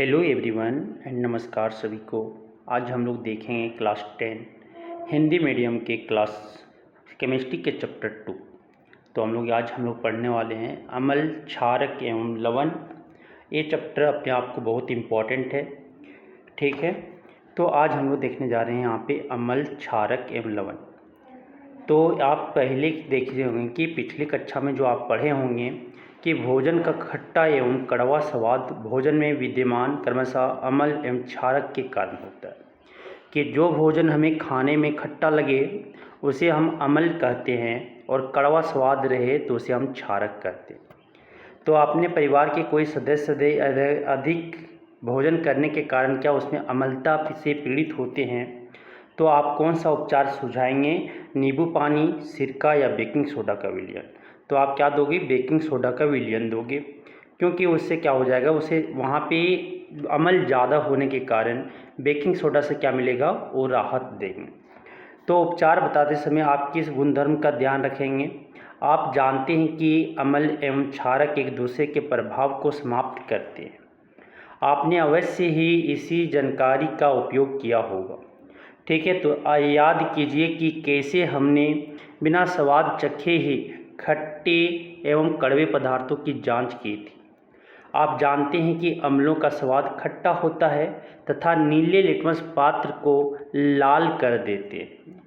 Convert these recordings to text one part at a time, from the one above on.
Hello everyone and नमस्कार सभी को। आज हम लोग देखेंगे क्लास 10 हिंदी मीडियम के क्लास केमिस्ट्री के चैप्टर 2। तो आज हम लोग पढ़ने वाले हैं अम्ल, क्षारक एवं लवण। ये चैप्टर अपने आप को बहुत इम्पॉर्टेंट है, ठीक है। तो आज हम लोग देखने जा रहे हैं यहाँ पे अम्ल, क्षारक एवं लवण। तो आप पहले देखे होंगे कि पिछली कक्षा में जो आप पढ़े होंगे कि भोजन का खट्टा एवं कड़वा स्वाद भोजन में विद्यमान क्रमशः अम्ल एवं क्षारक के कारण होता है। कि जो भोजन हमें खाने में खट्टा लगे उसे हम अम्ल कहते हैं और कड़वा स्वाद रहे तो उसे हम क्षारक कहते हैं। तो अपने परिवार के कोई सदस्य अधिक भोजन करने के कारण क्या उसमें अम्लता से पीड़ित होते हैं, तो आप कौन सा उपचार सुझाएंगे? नींबू पानी, सिरका या बेकिंग सोडा का विलयन? तो आप क्या दोगे? बेकिंग सोडा का विलयन दोगे, क्योंकि उससे क्या हो जाएगा, उसे वहाँ पे अम्ल ज़्यादा होने के कारण बेकिंग सोडा से क्या मिलेगा, वो राहत देंगे। तो उपचार बताते समय आप किस गुणधर्म का ध्यान रखेंगे? आप जानते हैं कि अम्ल एवं क्षारक एक दूसरे के प्रभाव को समाप्त करते हैं। आपने अवश्य ही इसी जानकारी का उपयोग किया होगा, ठीक है। तो याद कीजिए कि कैसे हमने बिना स्वाद चखे ही खट्टे एवं कड़वे पदार्थों की जांच की थी। आप जानते हैं कि अम्लों का स्वाद खट्टा होता है तथा नीले लिटमस पात्र को लाल कर देते हैं।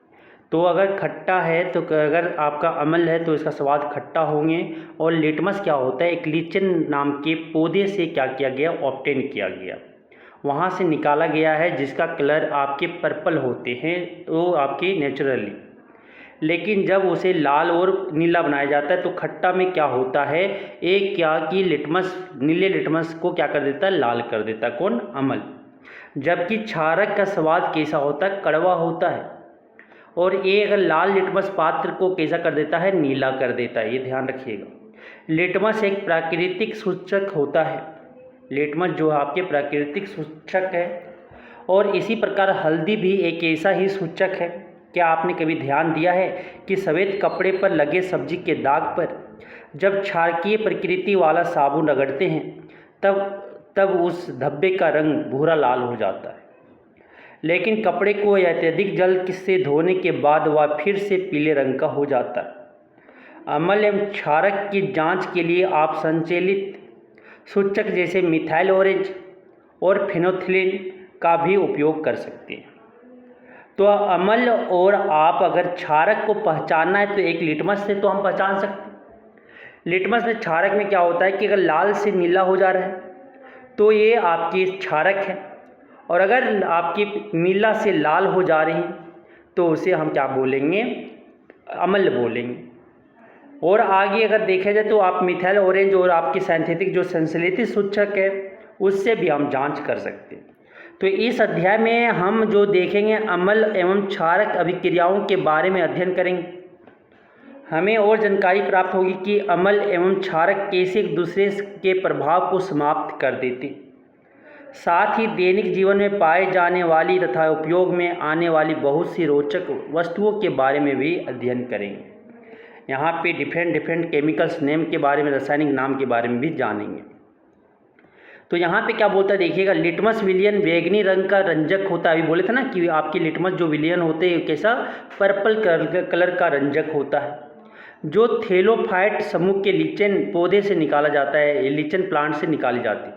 तो अगर खट्टा है तो अगर आपका अम्ल है तो इसका स्वाद खट्टा होंगे। और लिटमस क्या होता है? एक लीचन नाम के पौधे से क्या किया गया, ऑब्टेन किया गया, वहाँ से निकाला गया है, जिसका कलर आपके पर्पल होते हैं तो आपके नेचुरली। लेकिन जब उसे लाल और नीला बनाया जाता है तो खट्टा में क्या होता है, एक क्या कि लिटमस, नीले लिटमस को क्या कर देता है, लाल कर देता है। कौन? अम्ल। जबकि क्षारक का स्वाद कैसा होता है? कड़वा होता है। और ये अगर लाल लिटमस पात्र को कैसा कर देता है, नीला कर देता है। ये ध्यान रखिएगा। लिटमस एक प्राकृतिक सूचक होता है। लिटमस जो आपके प्राकृतिक सूचक है। और इसी प्रकार हल्दी भी एक ऐसा ही सूचक है। क्या आपने कभी ध्यान दिया है कि सफ़ेद कपड़े पर लगे सब्जी के दाग पर जब क्षारकीय प्रकृति वाला साबुन रगड़ते हैं तब उस धब्बे का रंग भूरा लाल हो जाता है, लेकिन कपड़े को अत्यधिक जल से धोने के बाद वह फिर से पीले रंग का हो जाता है। अम्ल एवं क्षारक की जांच के लिए आप संचलित सूचक जैसे मिथाइल ऑरेंज और फेनोल्फथालीन का भी उपयोग कर सकते हैं। तो अम्ल और आप अगर क्षारक को पहचानना है तो एक लिटमस से तो हम पहचान सकते हैं। लिटमस में क्षारक में क्या होता है कि अगर लाल से नीला हो जा रहा है तो ये आपकी क्षारक है, और अगर आपकी नीला से लाल हो जा रही है तो उसे हम क्या बोलेंगे? अम्ल बोलेंगे। और आगे अगर देखा जाए तो आप मिथाइल ऑरेंज और आपकी सिंथेटिक जो संश्लेषित सूचक है उससे भी हम जांच कर सकते हैं। तो इस अध्याय में हम जो देखेंगे अम्ल एवं क्षारक अभिक्रियाओं के बारे में अध्ययन करेंगे। हमें और जानकारी प्राप्त होगी कि अम्ल एवं क्षारक कैसे एक दूसरे के प्रभाव को समाप्त कर देते। साथ ही दैनिक जीवन में पाए जाने वाली तथा उपयोग में आने वाली बहुत सी रोचक वस्तुओं के बारे में भी अध्ययन करेंगे। यहाँ पे डिफरेंट केमिकल्स नेम के बारे में, रासायनिक नाम के बारे में भी जानेंगे। तो यहाँ पे क्या बोलता है देखिएगा, लिटमस विलयन बैंगनी रंग का रंजक होता है। अभी बोले थे ना कि आपके लिटमस जो विलयन होते हैं कैसा, पर्पल कलर का रंजक होता है, जो थैलोफाइट समूह के लीचेन पौधे से निकाला जाता है, लीचेन प्लांट से निकाली जाती है।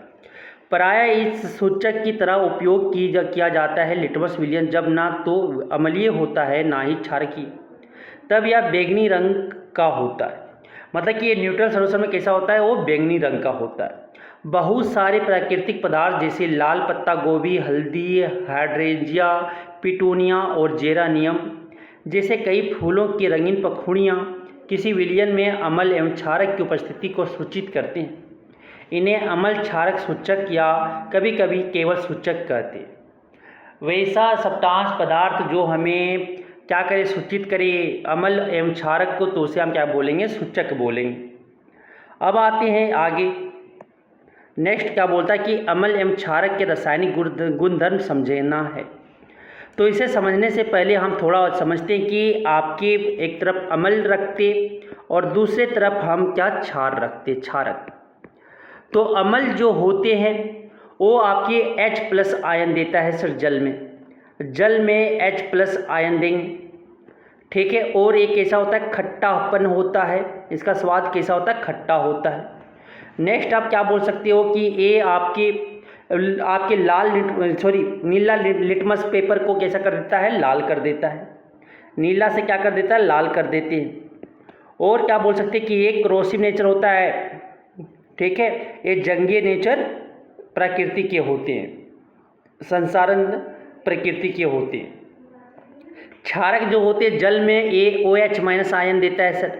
प्रायः इस सूचक की तरह उपयोग किया जाता है लिटमस विलयन जब ना तो अम्लीय होता है ना ही क्षारकीय, तब यह बैंगनी रंग का होता है। मतलब कि ये न्यूट्रल सॉल्यूशन में कैसा होता है, वो बैंगनी रंग का होता है। बहुत सारे प्राकृतिक पदार्थ जैसे लाल पत्ता गोभी, हल्दी, हाइड्रेंजिया, पिटूनिया और जेरानियम जैसे कई फूलों की रंगीन पंखुड़ियाँ किसी विलयन में अम्ल एवं क्षारक की उपस्थिति को सूचित करते हैं। इन्हें अम्ल क्षारक सूचक या कभी कभी केवल सूचक कहते हैं। वैसा सब्सटेंस पदार्थ जो हमें क्या करे, सूचित करे अम्ल एवं क्षारक को, तो उसे हम क्या बोलेंगे? सूचक बोलेंगे। अब आते हैं आगे। नेक्स्ट क्या बोलता है कि अम्ल एवं क्षारक के रासायनिक गुणधर्म समझना है। तो इसे समझने से पहले हम थोड़ा समझते हैं कि आपके एक तरफ अम्ल रखते और दूसरे तरफ हम क्या, क्षार रखते, क्षारक। तो अम्ल जो होते हैं वो आपकी H+ आयन देता है सर जल में H+ आयन देंगे, ठीक है। और एक कैसा होता है, खट्टापन होता है, इसका स्वाद कैसा होता है, खट्टा होता है। नेक्स्ट आप क्या बोल सकते हो कि ये आपके नीला लिटमस पेपर को कैसा कर देता है, लाल कर देता है। नीला से क्या कर देता है, लाल कर देते हैं। और क्या बोल सकते हैं कि ये क्रोसिव नेचर होता है, ठीक है। ये जंगीय नेचर प्रकृति के होते हैं, संसारण प्रकृति के होते हैं। क्षारक जो होते हैं जल में, ये OH- आयन देता है सर,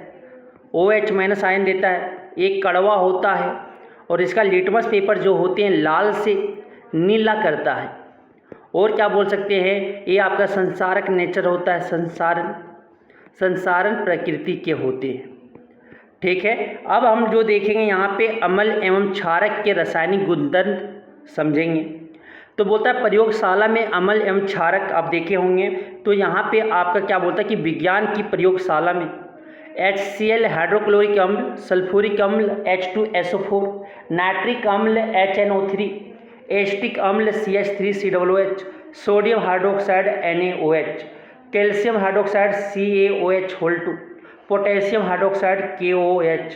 OH- आयन देता है। एक कड़वा होता है और इसका लिटमस पेपर जो होते हैं लाल से नीला करता है। और क्या बोल सकते हैं, ये आपका संसारक नेचर होता है, संसारण प्रकृति के होते हैं, ठीक है। अब हम जो देखेंगे यहाँ पे अम्ल एवं क्षारक के रासायनिक गुणधर्म समझेंगे। तो बोलता है प्रयोगशाला में अम्ल एवं क्षारक आप देखे होंगे। तो यहाँ पे आपका क्या बोलता है कि विज्ञान की प्रयोगशाला में HCl हाइड्रोक्लोरिक अम्ल, सल्फ्यूरिक अम्ल H2SO4, नाइट्रिक अम्ल HNO3, एसिटिक अम्ल CH3COOH, sodium hydroxide NaOH, calcium hydroxide CaOH2, potassium hydroxide KOH,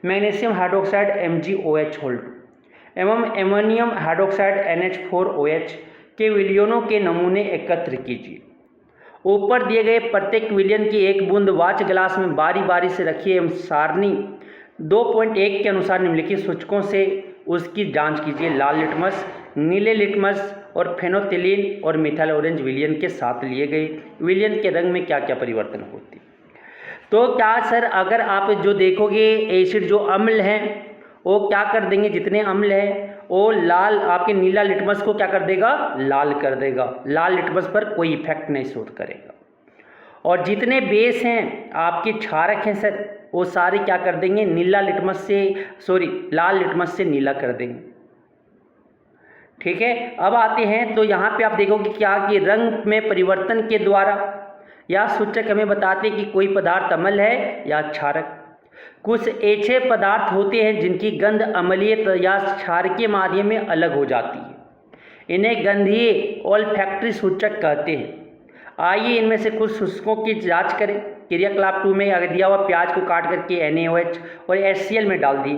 magnesium hydroxide MgOH2 एवं एमोनियम हाइड्रोक्साइड NH4OH के विलयनों के नमूने एकत्र कीजिए। ऊपर दिए गए प्रत्येक विलयन की एक बूंद वाच ग्लास में बारी बारी से रखिए एवं सारणी 2.1 के अनुसार निम्नलिखित सूचकों से उसकी जांच कीजिए। लाल लिटमस, नीले लिटमस और फेनोथिलीन और मिथाइल ऑरेंज विलयन के साथ लिए गए विलयन के रंग में क्या क्या परिवर्तन होते हैं। तो क्या सर, अगर आप जो देखोगे एसिड जो अम्ल हैं वो क्या कर देंगे, जितने अम्ल हैं वो लाल, आपके नीला लिटमस को क्या कर देगा, लाल कर देगा। लाल लिटमस पर कोई इफेक्ट नहीं शोध करेगा। और जितने बेस हैं आपके क्षारक हैं सर, वो सारे क्या कर देंगे, लाल लिटमस से नीला कर देंगे, ठीक है। अब आते हैं तो यहाँ पे आप देखोगे क्या कि रंग में परिवर्तन के द्वारा या सूचक हमें बताते हैं कि कोई पदार्थ अम्ल है या क्षारक। कुछ ऐसे पदार्थ होते हैं जिनकी गंध अम्लीय या क्षारकीय माध्यम में अलग हो जाती है, इन्हें गंधीय ओल्फैक्टरी सूचक कहते हैं। आइए इनमें से कुछ सूचकों की जांच करें। क्रियाकलाप 2 में अगर दिया हुआ प्याज को काट करके NaOH और HCl में डाल दिए,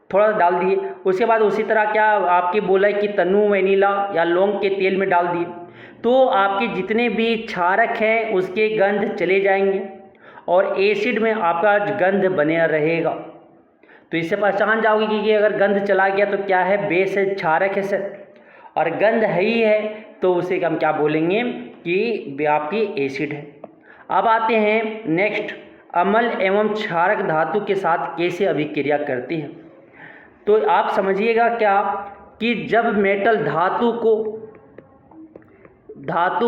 थोड़ा डाल दिए। उसके बाद उसी तरह क्या आपके बोला है कि तनु वेनिला या लौंग के तेल में डाल दिए, तो आपके जितने भी क्षारक हैं उसके गंध चले जाएंगे और एसिड में आपका गंध बने रहेगा। तो इससे पहचान जाओगे कि अगर गंध चला गया तो क्या है, बेस है, क्षारक है सर, और गंध है ही है तो उसे हम क्या बोलेंगे कि आपकी एसिड है। अब आते हैं नेक्स्ट, अम्ल एवं क्षारक धातु के साथ कैसे अभिक्रिया करती है। तो आप समझिएगा क्या कि जब मेटल धातु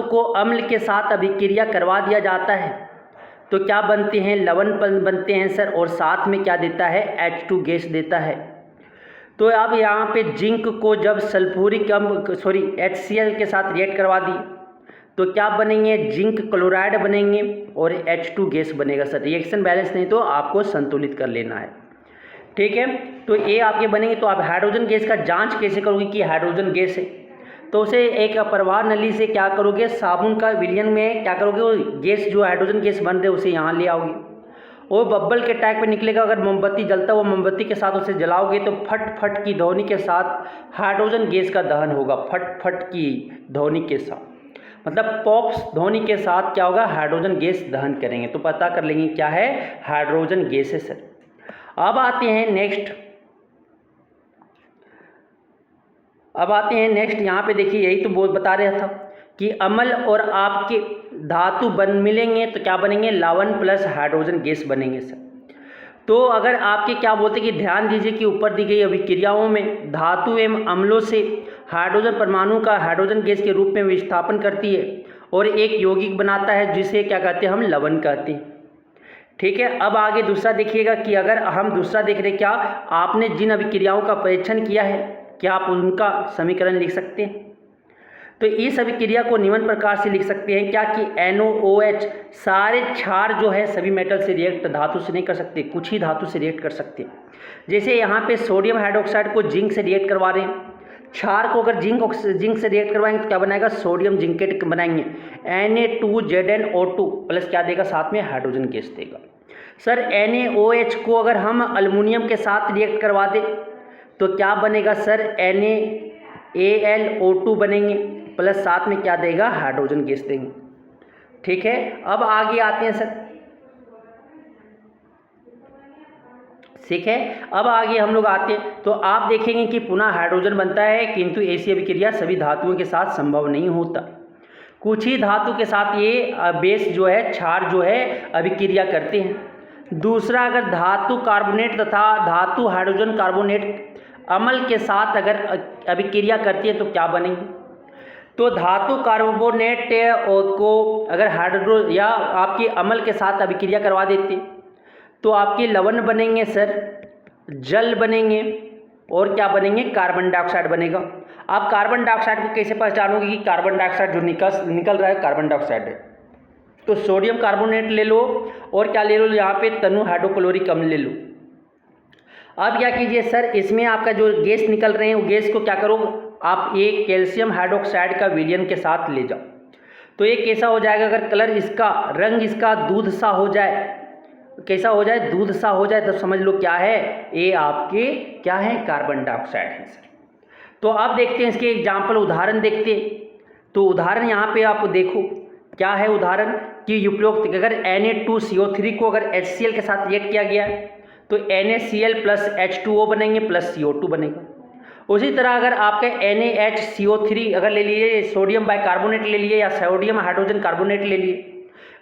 को अम्ल के साथ अभिक्रिया करवा दिया जाता है तो क्या बनते हैं, लवण बनते हैं सर, और साथ में क्या देता है, H2 गैस देता है। तो अब यहाँ पे जिंक को जब HCl के साथ रिएक्ट करवा दी तो क्या बनेंगे, जिंक क्लोराइड बनेंगे और H2 गैस बनेगा सर। रिएक्शन बैलेंस नहीं तो आपको संतुलित कर लेना है, ठीक है। तो ये आपके बनेंगे। तो आप हाइड्रोजन गैस का जांच कैसे करोगे कि हाइड्रोजन गैस है, तो उसे एक अपरवार नली से क्या करोगे, साबुन का विलयन में क्या करोगे, वो गैस जो हाइड्रोजन गैस बन रहे उसे यहाँ ले आओगे, वो बब्बल के टाइप पे निकलेगा। अगर मोमबत्ती जलता वो मोमबत्ती के साथ उसे जलाओगे तो फट फट की ध्वनि के साथ हाइड्रोजन गैस का दहन होगा। फट फट की ध्वनि के साथ, मतलब पॉप्स ध्वनि के साथ क्या होगा, हाइड्रोजन गैस दहन करेंगे। तो पता कर लेंगे क्या है, हाइड्रोजन गैस है सर। अब आते हैं नेक्स्ट, यहाँ पे देखिए यही तो बता रहा था कि अम्ल और आपके धातु मिलेंगे तो क्या बनेंगे, लवण प्लस हाइड्रोजन गैस बनेंगे सर। तो अगर आपके क्या बोलते हैं कि ध्यान दीजिए कि ऊपर दी गई अभिक्रियाओं में धातु एवं अम्लों से हाइड्रोजन परमाणु का हाइड्रोजन गैस के रूप में विस्थापन करती है और एक यौगिक बनाता है जिसे क्या कहते हैं, हम लवण कहते हैं, ठीक है। अब आगे दूसरा देखिएगा कि अगर हम दूसरा देख रहे, क्या आपने जिन अभिक्रियाओं का परीक्षण किया है क्या आप उनका समीकरण लिख सकते हैं। तो इस अभिक्रिया को निम्न प्रकार से लिख सकते हैं क्या कि NOOH, सारे क्षार जो है सभी मेटल से रिएक्ट धातु से नहीं कर सकते, कुछ ही धातु से रिएक्ट कर सकते हैं। जैसे यहाँ पे सोडियम हाइड्रोक्साइड को जिंक से रिएक्ट करवा रहे हैं, क्षार को अगर जिंक से रिएक्ट करवाएंगे तो क्या बनाएगा, सोडियम जिंकेट बनाएंगे, Na2Zn O2 प्लस क्या देगा, साथ में हाइड्रोजन गैस देगा। सर NaOH को अगर हम अल्युमिनियम के साथ रिएक्ट करवा दें तो क्या बनेगा सर, NaAlO2 बनेंगे प्लस साथ में क्या देगा, हाइड्रोजन गैस देंगे। ठीक है, अब आगे आते हैं सर, ठीक है, अब आगे हम लोग आते हैं तो आप देखेंगे कि पुनः हाइड्रोजन बनता है, किंतु ऐसी अभिक्रिया सभी धातुओं के साथ संभव नहीं होता। कुछ ही धातु के साथ ये बेस जो है, क्षार जो है, अभिक्रिया करते हैं। दूसरा, अगर धातु कार्बोनेट तथा धातु हाइड्रोजन कार्बोनेट अम्ल के साथ अगर अभिक्रिया करती है तो क्या बनेंगे, तो धातु कार्बोनेट को अगर हाइड्रो या आपकी अम्ल के साथ अभिक्रिया करवा देते तो आपके लवण बनेंगे सर, जल बनेंगे और क्या बनेंगे, कार्बन डाइऑक्साइड बनेगा। आप कार्बन डाइऑक्साइड को कैसे पहचानोगे कि कार्बन डाइऑक्साइड जो निकल रहा है कार्बन डाइऑक्साइड है, तो सोडियम कार्बोनेट ले लो और क्या ले लो, यहाँ पे तनु हाइड्रोक्लोरिक अम्ल ले लो। अब क्या कीजिए सर, इसमें आपका जो गैस निकल रहे हैं वो गैस को क्या करो, आप एक कैल्शियम हाइड्रोक्साइड का विलयन के साथ ले जाओ तो ये कैसा हो जाएगा, अगर कलर इसका, रंग इसका दूध सा हो जाए, कैसा हो जाए, दूध सा हो जाए, तो समझ लो क्या है, ये आपके क्या है, कार्बन डाइऑक्साइड है सर। तो अब देखते हैं इसके एग्जाम्पल, उदाहरण देखते हैं। तो उदाहरण यहाँ पे आप देखो क्या है उदाहरण, कि उपरोक्त अगर Na2CO3 को अगर HCl के साथ रिएक्ट किया गया तो NaCl प्लस H2O बनेंगे प्लस CO2 बनेगा। उसी तरह अगर आपके NaHCO3 अगर ले लिए, सोडियम बाइकार्बोनेट ले लिए या सोडियम हाइड्रोजन कार्बोनेट ले लिए,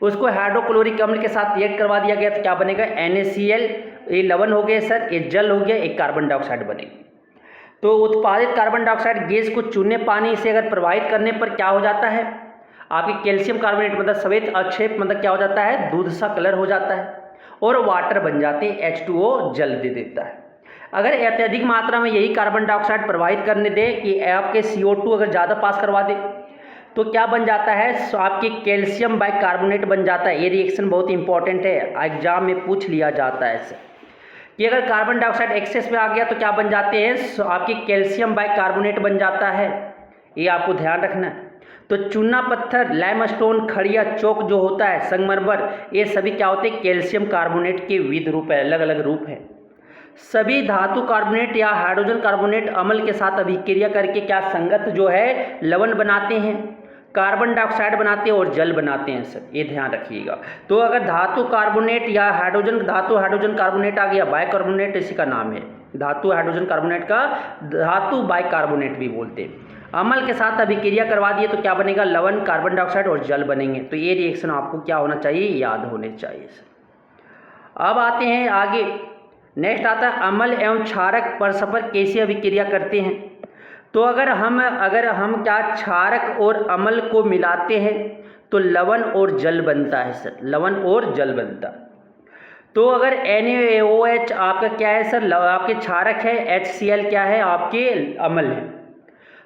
उसको हाइड्रोक्लोरिक अम्ल के साथ रिएक्ट करवा दिया गया तो क्या बनेगा, NaCl, ये लवण हो गया सर, ये जल हो गया, एक कार्बन डाइऑक्साइड बनेगा। तो उत्पादित कार्बन डाइऑक्साइड गैस को चूने पानी से अगर प्रवाहित करने पर क्या हो जाता है, आपकी कैल्शियम कार्बोनेट मतलब श्वेत अक्षेप मतलब क्या हो जाता है, दूध सा कलर हो जाता है और वाटर बन जाते हैं, H2O जल दे देता है। अगर अत्यधिक मात्रा में यही कार्बन डाइऑक्साइड प्रवाहित करने दे कि आपके CO2 अगर ज़्यादा पास करवा दे तो क्या बन जाता है, आपके कैल्शियम बाइकार्बोनेट बन जाता है। ये रिएक्शन बहुत इंपॉर्टेंट है, एग्जाम में पूछ लिया जाता है इससे कि अगर कार्बन डाइऑक्साइड एक्सेस में आ गया तो क्या बन जाते हैं, आपकी कैल्शियम बाइकार्बोनेट बन जाता है, ये आपको ध्यान रखना है। तो चूना पत्थर, लाइमस्टोन, खड़िया, चौक जो होता है, संगमरमर, ये सभी क्या होते हैं, कैल्शियम कार्बोनेट के विविध रूप है, अलग अलग रूप है। सभी धातु कार्बोनेट या हाइड्रोजन कार्बोनेट अम्ल के साथ अभिक्रिया करके क्या संगत जो है लवण बनाते हैं, कार्बन डाइऑक्साइड बनाते हैं और जल बनाते हैं सर, ये ध्यान रखिएगा। तो अगर धातु कार्बोनेट या धातु हाइड्रोजन कार्बोनेट आ गया, बाइकार्बोनेट इसी का नाम है, धातु हाइड्रोजन कार्बोनेट का धातु बाइकार्बोनेट भी बोलते हैं, अम्ल के साथ अभिक्रिया करवा दिए तो क्या बनेगा, लवण, कार्बन डाइऑक्साइड और जल बनेंगे। तो ये रिएक्शन आपको क्या होना चाहिए, याद होने चाहिए सर। अब आते हैं आगे, नेक्स्ट आता है अम्ल एवं क्षारक परस्पर कैसे अभिक्रिया करते हैं। तो अगर हम क्या क्षारक और अम्ल को मिलाते हैं तो लवण और जल बनता है सर, लवण और जल बनता है। तो अगर NaOH आपका क्या है सर, आपके क्षारक है, HCl क्या है, आपके अम्ल है।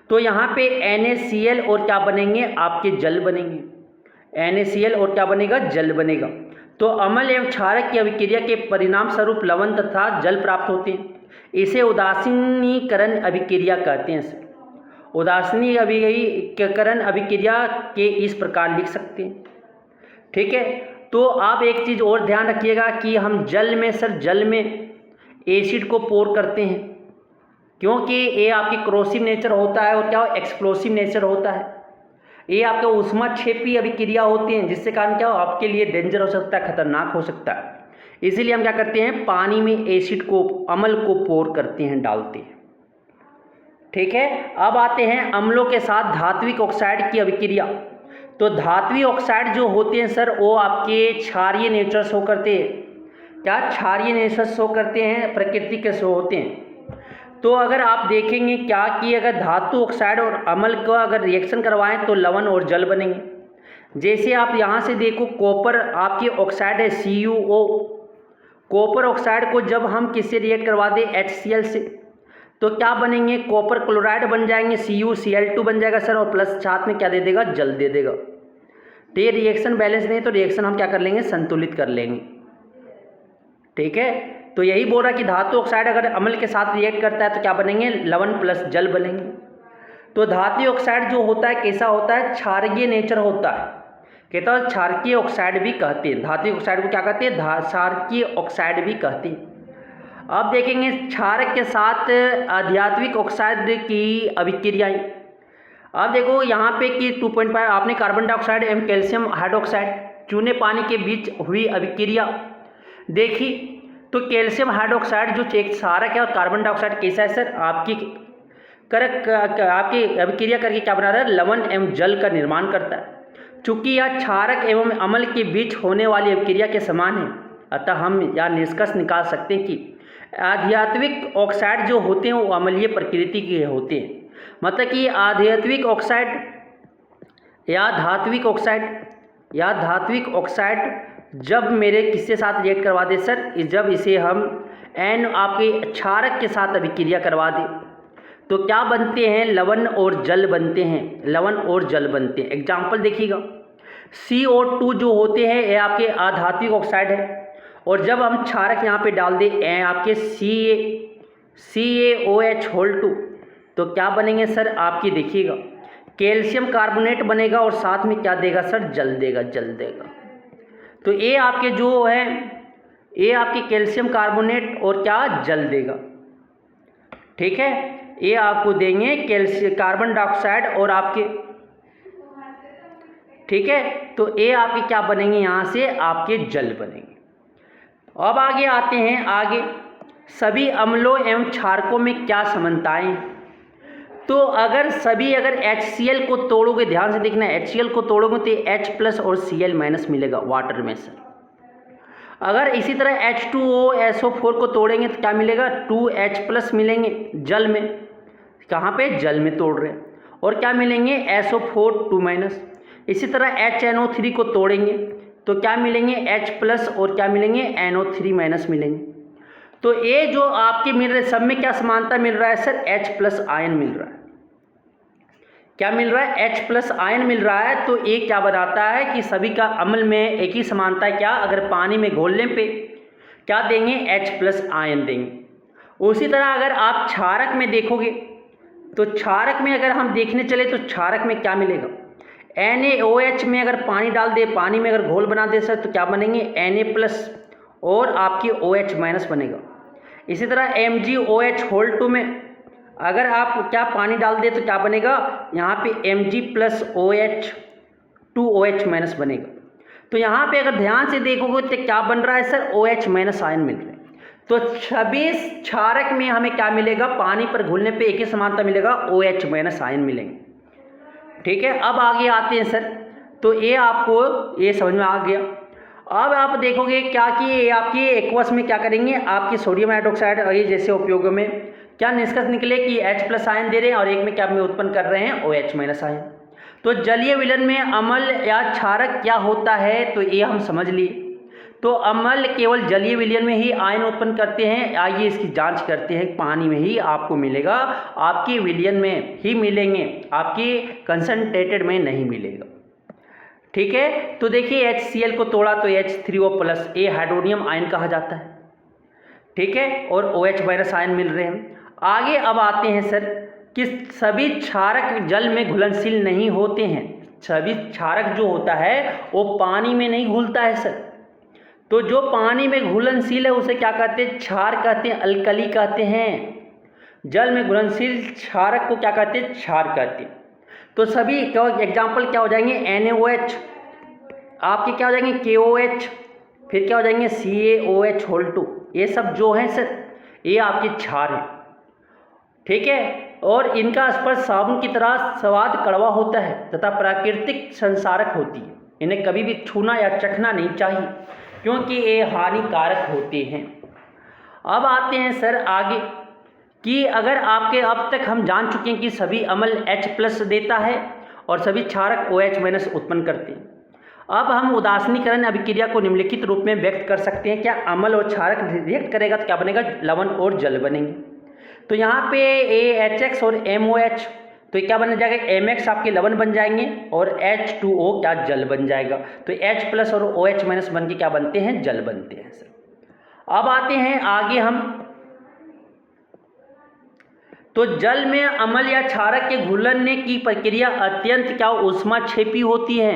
तो यहाँ पे NaCl और क्या बनेंगे, आपके जल बनेंगे, NaCl और क्या बनेगा, जल बनेगा। तो अम्ल एवं क्षारक की अभिक्रिया के परिणाम स्वरूप लवण तथा जल प्राप्त होते हैं, इसे उदासीनीकरण अभिक्रिया कहते हैं सर। उदासीनीकरण अभिक्रिया के इस प्रकार लिख सकते हैं, ठीक है। तो आप एक चीज़ और ध्यान रखिएगा कि हम जल में सर, जल में एसिड को पोर करते हैं क्योंकि ये आपकी क्रोसिव नेचर होता है और क्या एक्सप्लोसिव नेचर होता है, ये आपका ऊष्माक्षेपी अभिक्रिया होती हैं, जिससे कारण क्या हो, आपके लिए डेंजर हो सकता है, खतरनाक हो सकता है। इसीलिए हम क्या करते हैं, पानी में एसिड को, अम्ल को पोर करते हैं, डालते हैं, ठीक है। अब आते हैं अम्लों के साथ धात्विक ऑक्साइड की अभिक्रिया। तो धात्विक ऑक्साइड जो होते हैं सर, वो आपके क्षारीय नेचर शो करते हैं, क्या क्षारीय नेचर शो करते हैं, प्रकृति के शो होते हैं। तो अगर आप देखेंगे क्या कि अगर धातु ऑक्साइड और अम्ल का अगर रिएक्शन करवाएं तो लवण और जल बनेंगे। जैसे आप यहाँ से देखो, कॉपर आपकी ऑक्साइड है CuO, कॉपर ऑक्साइड को जब हम किससे रिएक्ट करवा दें, HCl से, तो क्या बनेंगे, कॉपर क्लोराइड बन जाएंगे, CuCl2 बन जाएगा सर, और प्लस साथ में क्या दे देगा, जल दे देगा। तो ये रिएक्शन बैलेंस नहीं, तो रिएक्शन हम क्या कर लेंगे, संतुलित कर लेंगे, ठीक है। तो यही बोल रहा है कि धातु ऑक्साइड अगर अम्ल के साथ रिएक्ट करता है तो क्या बनेंगे, लवण प्लस जल बनेंगे। तो धात्विक ऑक्साइड जो होता है कैसा होता है, क्षारीय नेचर होता है, कहता है क्षारकीय ऑक्साइड भी कहते हैं। धात्विक ऑक्साइड को क्या कहते हैं, क्षारकीय ऑक्साइड भी कहते हैं। अब देखेंगे क्षारक के साथ अधात्विक ऑक्साइड की अभिक्रियाएं। अब देखो यहाँ पे कि 2.5 आपने कार्बन डाइऑक्साइड एवं कैल्शियम हाइड्रोक्साइड चूने पानी के बीच हुई अभिक्रिया देखी। तो कैल्शियम हाइड्रोक्साइड जो एक क्षारक है और कार्बन डाइऑक्साइड कैसा है सर, आपकी अभिक्रिया करके क्या बना रहा है, लवण एवं जल का निर्माण करता है। चूंकि यह क्षारक एवं अम्ल के बीच होने वाली अभिक्रिया के समान है, अतः हम यह निष्कर्ष निकाल सकते हैं कि अधात्विक ऑक्साइड जो होते हैं वो अम्लीय प्रकृति के होते हैं। मतलब कि अधात्विक ऑक्साइड या धात्विक ऑक्साइड जब मेरे किसके साथ रिएक्ट करवा दे सर, जब इसे हम आपके क्षारक के साथ अभिक्रिया करवा दें तो क्या बनते हैं, लवण और जल बनते हैं, एग्जाम्पल देखिएगा, CO2 जो होते हैं ये आपके अधात्विक ऑक्साइड है, और जब हम क्षारक यहाँ पे डाल दें आपके CaOH2 तो क्या बनेंगे सर, आपकी देखिएगा कैल्शियम कार्बोनेट बनेगा और साथ में क्या देगा सर, जल देगा। तो ये आपके जो है ये आपके कैल्शियम कार्बोनेट और क्या, जल देगा। ठीक है, ये आपको देंगे कैल्शियम कार्बन डाइऑक्साइड और आपके, ठीक है, तो ये आपके क्या बनेंगे, यहाँ से आपके जल बनेंगे। अब आगे आते हैं, आगे सभी अम्लों एवं क्षारकों में क्या समानताएं। तो अगर HCl को तोड़ोगे, ध्यान से देखना, HCl को तोड़ोगे तो H+ और Cl- मिलेगा वाटर में सर। अगर इसी तरह H2O SO4 को तोड़ेंगे तो क्या मिलेगा, 2H+ मिलेंगे जल में, कहाँ पे, जल में तोड़ रहे हैं, और क्या मिलेंगे, SO4 2-। इसी तरह HNO3 को तोड़ेंगे तो क्या मिलेंगे, H+ और क्या मिलेंगे, NO3- मिलेंगे। तो ये जो आपके मिल रहे सब में क्या समानता मिल रहा है सर, H+ आयन मिल रहा है। क्या मिल रहा है, H+ आयन मिल रहा है। तो ये क्या बताता है कि सभी का अम्ल में एक ही समानता है, क्या, अगर पानी में घोलने पे क्या देंगे, H+ आयन देंगे। उसी तरह अगर आप क्षारक में देखोगे तो क्षारक में अगर हम देखने चले तो क्षारक में क्या मिलेगा, NaOH में अगर पानी डाल दे, पानी में अगर घोल बना दे सर तो क्या बनेंगे, Na+ और आपकी OH- बनेगा। इसी तरह MgOH2 में अगर आप क्या पानी डाल दे तो क्या बनेगा, यहाँ पे Mg+OH 2OH- बनेगा। तो यहाँ पे अगर ध्यान से देखोगे तो क्या बन रहा है सर, OH- आयन मिल रहे हैं। तो 26 क्षारक में हमें क्या मिलेगा, पानी पर घुलने पे एक ही समानता मिलेगा, OH- आयन मिलेंगे। ठीक है, अब आगे आते हैं सर, तो ये आपको ये समझ में आ गया। अब आप देखोगे क्या कि ये आपकी एक्वस में क्या करेंगे, आपकी सोडियम हाइड्रोक्साइड और ये जैसे उपयोगों में क्या निष्कर्ष निकले कि H+ आयन दे रहे हैं और एक में क्या में उत्पन्न कर रहे हैं, OH- आयन। तो जलीय विलयन में अम्ल या क्षारक क्या होता है, तो ये हम समझ लिए। तो अम्ल केवल जलीय विलयन में ही आयन उत्पन्न करते हैं, आइए इसकी जांच करते हैं। पानी में ही आपको मिलेगा, आपके विलयन में ही मिलेंगे, आपकी कंसंट्रेटेड में नहीं मिलेगा। ठीक है, तो देखिए HCl को तोड़ा तो H3O+, ये हाइड्रोनियम आयन कहा जाता है। ठीक है, और OH- आयन मिल रहे हैं। आगे अब आते हैं सर कि सभी क्षारक जल में घुलनशील नहीं होते हैं। सभी क्षारक जो होता है वो पानी में नहीं घुलता है सर। तो जो पानी में घुलनशील है उसे क्या कहते हैं, क्षार कहते हैं, अल्कली कहते हैं। जल में घुलनशील क्षारक को क्या कहते हैं, क्षार कहते हैं। तो सभी एग्जाम्पल क्या हो जाएंगे, NaOH, आपके क्या हो जाएंगे, KOH, फिर क्या हो जाएंगे, CaOH2, ये सब जो है सर ये आपके क्षार हैं। ठीक है, और इनका स्पर्श साबुन की तरह स्वाद कड़वा होता है तथा प्राकृतिक संसारक होती है। इन्हें कभी भी छूना या चखना नहीं चाहिए क्योंकि ये हानिकारक होते हैं। अब आते हैं सर आगे कि अगर आपके अब तक हम जान चुके हैं कि सभी अम्ल H+ देता है और सभी क्षारक OH- उत्पन्न करते हैं। अब हम उदासीनीकरण अभिक्रिया को निम्नलिखित रूप में व्यक्त कर सकते हैं। क्या अम्ल और क्षारक रिएक्ट करेगा तो क्या बनेगा, लवण और जल बनेंगे। तो यहाँ पे HX और MOH, तो क्या बन जाएगा, MX आपके लवण बन जाएंगे और H2O क्या जल बन जाएगा। तो H+ और OH- बन के क्या बनते हैं, जल बनते हैं सर। अब आते हैं आगे हम तो जल में अम्ल या क्षारक के घुलने की प्रक्रिया अत्यंत क्या ऊष्माक्षेपी होती है,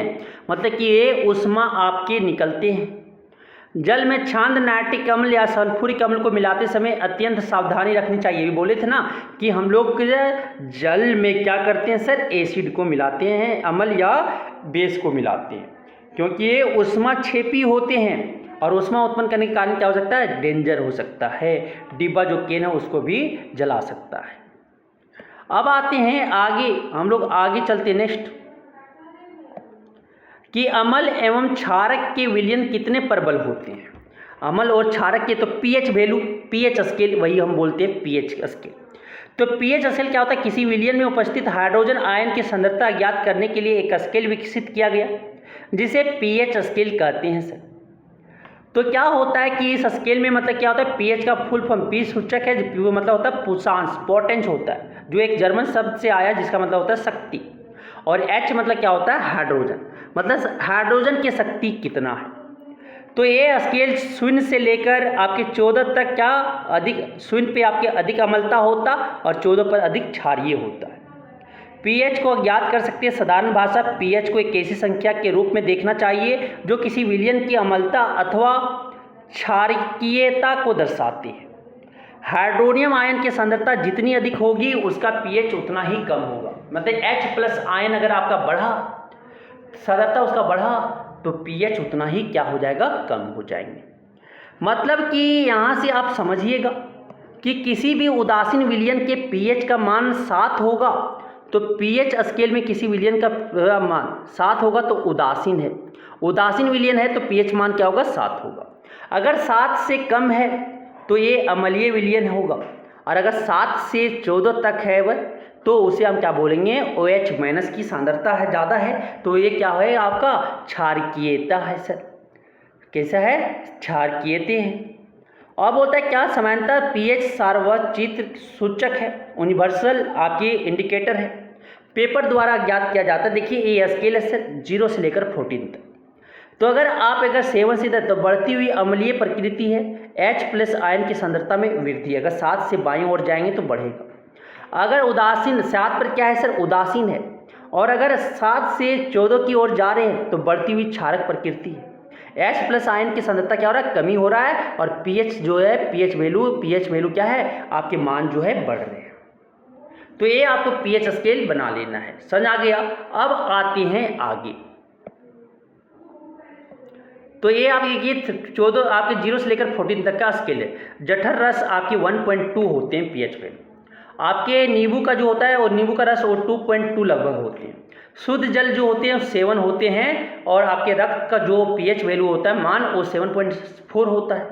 मतलब कि ये ऊष्मा आपके निकलते हैं। जल में क्षार नाइट्रिक अम्ल या सल्फ्यूरिक अम्ल को मिलाते समय अत्यंत सावधानी रखनी चाहिए। ये बोले थे ना कि हम लोग जल में क्या करते हैं सर, एसिड को मिलाते हैं, अम्ल या बेस को मिलाते हैं, क्योंकि ये ऊष्माक्षेपी होते हैं और ऊष्मा उत्पन्न करने के कारण क्या हो सकता है, डेंजर हो सकता है, डिब्बा जो केन है उसको भी जला सकता है। अब आते हैं आगे, हम लोग आगे चलते नेक्स्ट कि अम्ल एवं क्षारक के विलयन कितने प्रबल होते हैं। अम्ल और क्षारक के तो पीएच वैल्यू, पीएच स्केल, वही हम बोलते हैं पीएच स्केल। तो पीएच स्केल क्या होता है, किसी विलयन में उपस्थित हाइड्रोजन आयन की सांद्रता ज्ञात करने के लिए एक स्केल विकसित किया गया जिसे पीएच स्केल कहते हैं सर। तो क्या होता है कि इस स्केल में मतलब क्या होता है, पीएच का फुल फॉर्म पी सूचक है, जो मतलब होता है पुषांश, पोटेंस होता है, जो एक जर्मन शब्द से आया जिसका मतलब होता है शक्ति, और एच मतलब क्या होता है, हाइड्रोजन, मतलब हाइड्रोजन की शक्ति कितना है। तो ये स्केल 0 से लेकर आपके 14 तक क्या अधिक, 0 पे आपके अधिक अम्लता होता और 14 पर अधिक क्षारीय होता है। पीएच को ज्ञात कर सकते हैं साधारण भाषा, पीएच को एक ऐसी संख्या के रूप में देखना चाहिए जो किसी विलयन की अम्लता अथवा क्षारीयता को दर्शाती है। हाइड्रोनियम आयन की सांद्रता जितनी अधिक होगी उसका पीएच उतना ही कम होगा, मतलब H+ आयन अगर आपका बढ़ा, सांद्रता उसका बढ़ा, तो पीएच उतना ही क्या हो जाएगा, कम हो जाएंगे। मतलब कि यहाँ से आप समझिएगा कि किसी भी उदासीन विलयन के पीएच का मान 7 होगा, तो पीएच स्केल में किसी विलयन का मान 7 होगा तो उदासीन है, उदासीन विलयन है तो पीएच मान क्या होगा, 7 होगा। अगर 7 से कम है तो ये अम्लीय विलयन होगा, और अगर 7 से 14 तक है वह, तो उसे हम क्या बोलेंगे, OH- की सांद्रता है, ज़्यादा है, तो ये क्या है आपका क्षारकीयता है सर। कैसा है, क्षारकीयते हैं। अब होता है क्या, समानता पीएच सार्वत्रिक सूचक है, यूनिवर्सल आपकी इंडिकेटर है, पेपर द्वारा ज्ञात किया जाता है। देखिए ये स्केल है सर 0 से लेकर 14 तक। तो अगर 7 से तो बढ़ती हुई अम्लीय प्रकृति है, H+ आयन की सांद्रता में वृद्धि, अगर 7 से बाईं ओर जाएंगे तो बढ़ेगा। अगर उदासीन 7 पर क्या है सर, उदासीन है, और अगर 7 से 14 की ओर जा रहे हैं तो बढ़ती हुई क्षारक प्रकृति है। H+ आयन की सांद्रता क्या हो रहा है, कमी हो रहा है, और पीएच जो है, पीएच वैल्यू क्या है, आपके मान जो है बढ़ रहे हैं। तो ये आपको पीएच स्केल बना लेना है, समझ आ गया। अब आते हैं आगे, तो ये आपके 14 आपके 0 से लेकर 14 तक का स्केल है। जठर रस आपके 1.2 होते हैं पीएच वैल्यू, आपके नींबू का जो होता है और नींबू का रस वो 2.2 लगभग होते हैं। शुद्ध जल जो होते हैं 7 होते हैं, और आपके रक्त का जो पीएच वैल्यू होता है मान वो 7.4 होता है,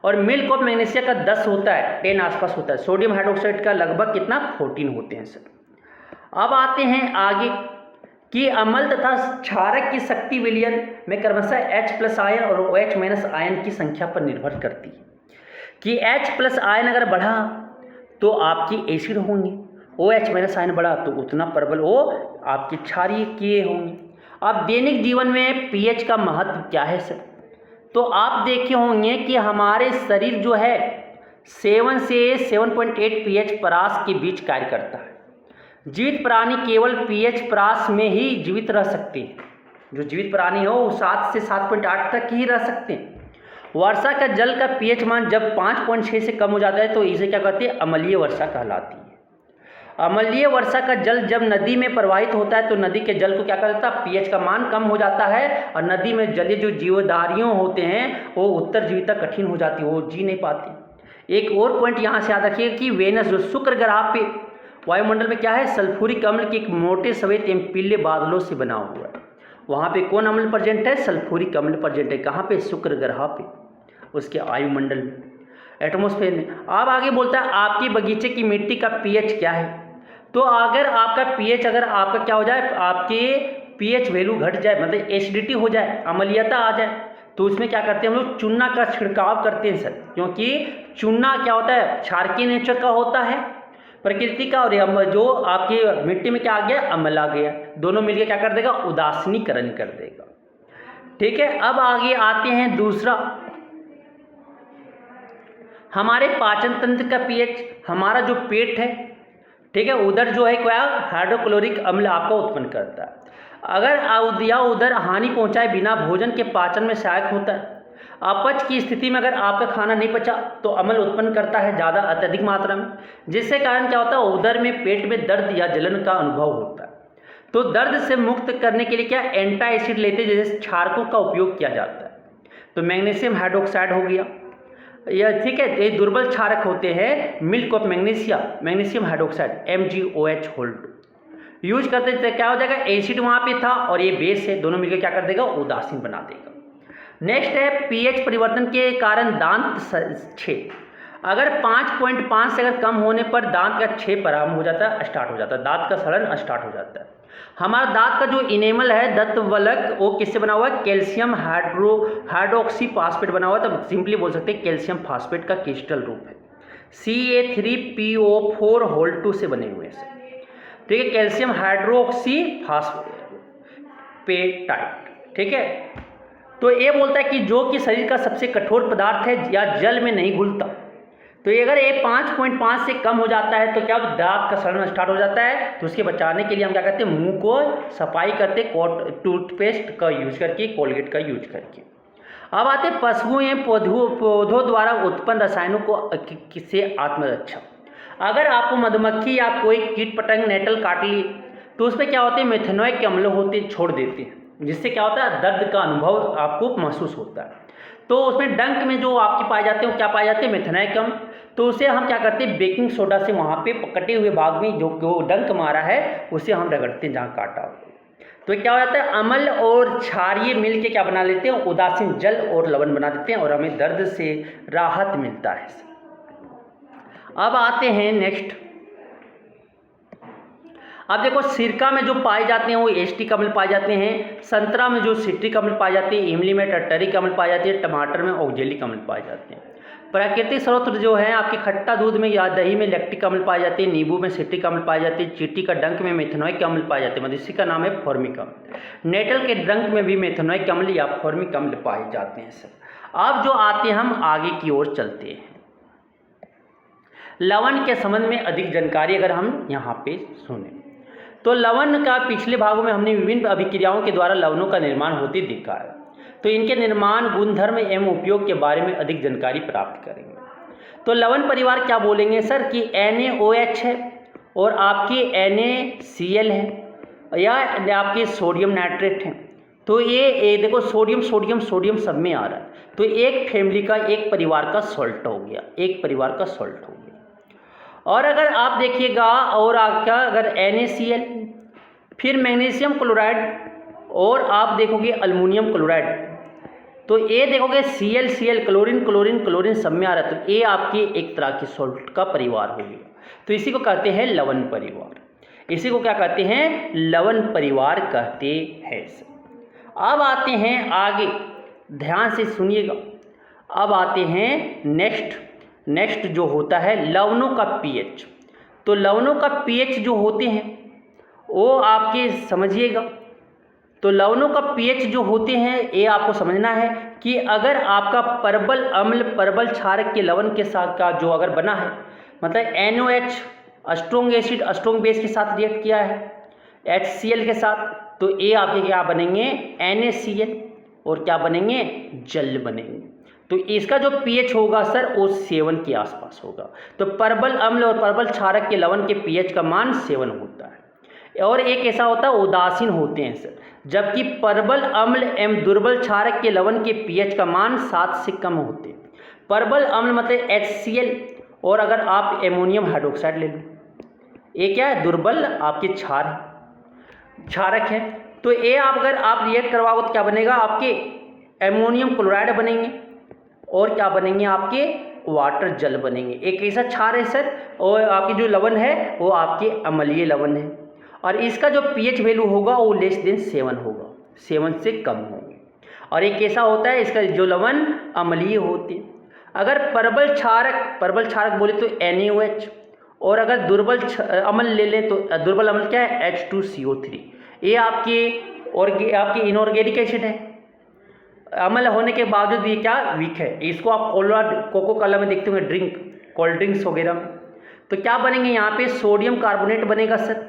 और मिल्क ऑफ मैग्नीशिया का 10 होता है, 10 आसपास होता है। सोडियम हाइड्रोक्साइड का लगभग कितना, 14 होते हैं सर। अब आते हैं आगे कि अम्ल तथा क्षारक की शक्ति विलयन में क्रमशः H+ आयन और OH- आयन की संख्या पर निर्भर करती है, कि H+ आयन अगर बढ़ा तो आपकी एसिड होंगे, OH- आयन बढ़ा तो उतना प्रबल वो आपके क्षारीय होंगे। अब दैनिक जीवन में पीएच का महत्व क्या है सर, तो आप देखे होंगे कि हमारे शरीर जो है 7 से 7.8 पीएच परास के बीच कार्य करता है। जीवित प्राणी केवल पीएच परास में ही जीवित रह सकते हैं, जो जीवित प्राणी हो वो 7 से 7.8 तक ही रह सकते हैं। वर्षा का जल का पीएच मान जब 5.6 से कम हो जाता है तो इसे क्या कहते हैं, अम्लीय वर्षा कहलाती है। अम्लीय वर्षा का जल जब नदी में प्रवाहित होता है तो नदी के जल को क्या कर देता है, पीएच का मान कम हो जाता है, और नदी में जलीय जो जीवधारियों होते हैं वो उत्तर जीविता कठिन हो जाती है, वो जी नहीं पाती। एक और पॉइंट यहाँ से याद रखिए कि वेनस जो शुक्र ग्रह पे वायुमंडल में क्या है, सल्फ्यूरिक अम्ल के एक मोटे सफेद एवं पीले बादलों से बना हुआ है। वहाँ पे कौन अम्ल प्रेजेंट है, सल्फ्यूरिक अम्ल प्रेजेंट है। कहाँ पे, शुक्र ग्रह पे, उसके वायुमंडल में, एटमॉस्फेयर में। अब आगे बोलता है आपके बगीचे की मिट्टी का पीएच क्या है। तो अगर आपका पीएच, अगर आपका क्या हो जाए, आपके पीएच वैल्यू घट जाए, मतलब एसिडिटी हो जाए, अम्लीयता आ जाए, तो उसमें क्या करते हैं हम लोग, चूना का छिड़काव करते हैं सर, क्योंकि चूना क्या होता है, क्षारकीय नेचर का होता है प्रकृति का, और जो आपकी मिट्टी में क्या आ गया, अम्ल आ गया, दोनों मिलकर क्या कर देगा, उदासीनीकरण कर देगा। ठीक है। अब आगे आते हैं दूसरा, हमारे पाचन तंत्र का पीएच, हमारा जो पेट है ठीक है, उधर जो है क्या हाइड्रोक्लोरिक अम्ल आपका उत्पन्न करता है। अगर या उधर हानि पहुंचाए बिना भोजन के पाचन में सहायक होता है। अपच की स्थिति में अगर आपका खाना नहीं पचा तो अम्ल उत्पन्न करता है ज़्यादा अत्यधिक मात्रा में, जिससे कारण क्या होता है उधर में पेट में दर्द या जलन का अनुभव होता है। तो दर्द से मुक्त करने के लिए क्या एंटी एसिड लेते जैसे क्षारकों का उपयोग किया जाता है। तो मैग्नीशियम हाइड्रोक्साइड हो गया या ठीक है, ये दुर्बल क्षारक होते हैं milk of magnesium hydroxide MgOH hold use करते थे। क्या हो जाएगा एसिड वहाँ पे था और ये बेस है, दोनों मिलकर क्या कर देगा उदासीन बना देगा। नेक्स्ट है पीएच परिवर्तन के कारण दांत छेद। अगर 5.5 से अगर कम होने पर दांत का छेद प्रारंभ हो जाता है, स्टार्ट हो जाता है, दांत का सड़न स्टार्ट हो जाता है। हमारा दांत का जो इनेमल है दंतवलक वो किससे बना हुआ है, कैल्शियम हाइड्रोक्सी फास्फेट बना हुआ है। तो सिंपली बोल सकते हैं कैल्शियम फास्फेट का क्रिस्टल रूप है, Ca3PO4 होल 2 से बने हुए हैं। ठीक है, कैल्शियम हाइड्रोक्सी फास्फेटाइट। ठीक है, तो ये बोलता है कि जो कि शरीर का सबसे कठोर पदार्थ है या जल में नहीं घुलता। तो अगर ये 5.5 से कम हो जाता है तो क्या दांत का सड़ना स्टार्ट हो जाता है। तो उसके बचाने के लिए हम क्या करते हैं, मुंह को सफाई करते टूथपेस्ट का यूज करके, कोलगेट का यूज करके। अब आते पशुओं या पौधों द्वारा उत्पन्न रसायनों को से आत्मरक्षा। अगर आपको मधुमक्खी या कोई कीट पतंग नेटल काट ली तो उसमें क्या होते हैं मेथेनॉइक अम्ल होते छोड़ देते हैं, जिससे क्या होता है दर्द का अनुभव आपको महसूस होता है। तो उसमें डंक में जो आपके पाए जाते हैं वो क्या पाए जाते हैं मेथेनॉइक अम्ल। तो उसे हम क्या करते हैं बेकिंग सोडा से वहाँ पे कटे हुए भाग में जो डंक मारा है उसे हम रगड़ते हैं जहाँ काटा हो। तो क्या हो जाता है अम्ल और क्षारीय मिल के क्या बना लेते हैं उदासीन जल और लवण बना देते हैं और हमें दर्द से राहत मिलता है। अब आते हैं नेक्स्ट। अब देखो सिरका में जो पाए जाते हैं वो एसिटिक अम्ल पाए जाते हैं, संतरा में जो सिट्रिक अम्ल पाए जाते हैं, इमली में टर्टरिक अम्ल पाए जाते हैं, टमाटर में ऑक्जेलिक अम्ल पाए जाते हैं। प्राकृतिक स्रोत जो है आपके खट्टा दूध में या दही में लैक्टिक अम्ल पाए जाते हैं, नींबू में सिट्रिक अम्ल पाए जाते हैं, चींटी का डंक में मेथेनॉइक अम्ल पाए जाते हैं, मवेशी का नाम है फॉर्मिक अम्ल, नेटल के डंक में भी मेथेनॉइक अम्ल या फॉर्मिक अम्ल पाए जाते हैं सर। अब जो आते हैं हम आगे की ओर चलते हैं, लवण के संबंध में अधिक जानकारी अगर हम यहाँ पे सुने तो लवण का पिछले भागों में हमने विभिन्न अभिक्रियाओं के द्वारा लवणों का निर्माण होते देखा है। तो इनके निर्माण गुणधर्म एवं उपयोग के बारे में अधिक जानकारी प्राप्त करेंगे। तो लवण परिवार क्या बोलेंगे सर कि NaOH है और आपकी NaCl है या आपके सोडियम नाइट्रेट है। तो ये देखो सोडियम सोडियम सोडियम सब में आ रहा है, तो एक फैमिली का एक परिवार का सॉल्ट हो गया, एक परिवार का सॉल्ट हो गया। और अगर आप देखिएगा और आपका अगर NaCl फिर मैग्नीशियम क्लोराइड और आप देखोगे अल्मीनियम क्लोराइड, तो ये देखोगे Cl क्लोरीन क्लोरीन क्लोरीन सब में आ रहा है, तो ये आपकी एक तरह की सॉल्ट का परिवार हो गया। तो इसी को कहते हैं लवण परिवार, इसी को क्या कहते हैं लवण परिवार कहते हैं। अब आते हैं आगे, ध्यान से सुनिएगा। अब आते हैं नेक्स्ट जो होता है लवणों का पीएच। तो लवणों का पीएच जो होते हैं वो आपके समझिएगा। तो लवणों का पीएच जो होते हैं ये आपको समझना है कि अगर आपका परबल अम्ल परबल क्षारक के लवण के साथ का जो अगर बना है, मतलब NaOH strong acid strong base के साथ रिएक्ट किया है HCl के साथ, तो ये आपके क्या बनेंगे NaCl और क्या बनेंगे जल बनेंगे। तो इसका जो पीएच होगा सर वो 7 के आसपास होगा। तो परबल अम्ल और परबल क्षारक के लवण के पीएच का मान 7 होता है। और एक ऐसा होता है उदासीन होते हैं सर, जबकि परबल अम्ल एवं दुर्बल क्षारक के लवण के पीएच का मान 7 से कम होते हैं। परबल अम्ल मतलब HCl और अगर आप एमोनियम हाइड्रोक्साइड ले लो, ये क्या है दुर्बल आपके क्षारक है। तो ये आप अगर आप रिएक्ट करवाओ तो क्या बनेगा आपके एमोनियम क्लोराइड बनेंगे और क्या बनेंगे आपके वाटर जल बनेंगे। एक ऐसा क्षार है सर और आपकी जो लवण है वो आपके अम्लीय लवण है और इसका जो पीएच वैल्यू होगा वो लेस देन 7 होगा, 7 से कम होंगे। और एक ऐसा होता है इसका जो लवण अम्लीय होते हैं। अगर परबल क्षारक बोले तो NaOH और अगर दुर्बल अम्ल ले लें तो दुर्बल अम्ल क्या है H2CO3। ये आपके इनऑर्गेनिक एसिड है, अम्ल होने के बावजूद ये क्या वीक है। इसको आप कोको कोला में देखते होंगे ड्रिंक कोल्ड ड्रिंक्स वगैरह में, तो क्या बनेंगे यहाँ पे सोडियम कार्बोनेट बनेगा सर,